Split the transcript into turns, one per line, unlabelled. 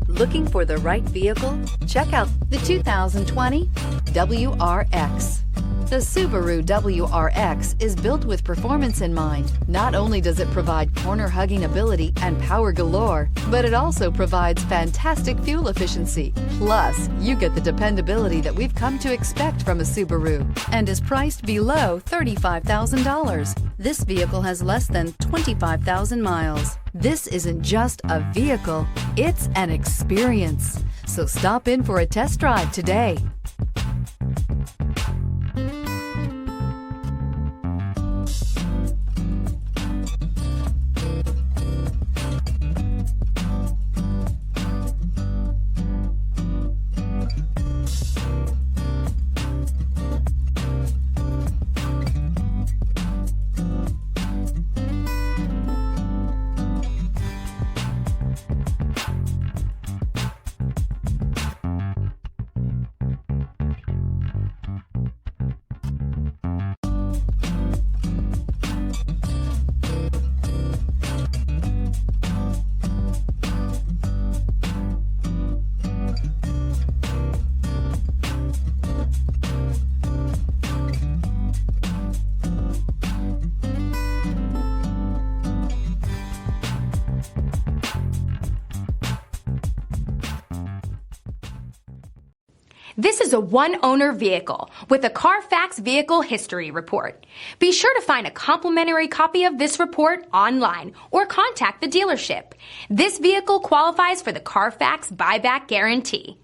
Looking for the right vehicle? Check out the 2020 WRX. The Subaru WRX is built with performance in mind. Not only does it provide corner-hugging ability and power galore, but it also provides fantastic fuel efficiency. Plus, you get the dependability that we've come to expect from a Subaru and is priced below $35,000. This vehicle has less than 25,000 miles. This isn't just a vehicle, it's an experience. So stop in for a test drive today.
This is a one-owner vehicle with a Carfax Vehicle History Report. Be sure to find a complimentary copy of this report online or contact the dealership. This vehicle qualifies for the Carfax Buyback Guarantee.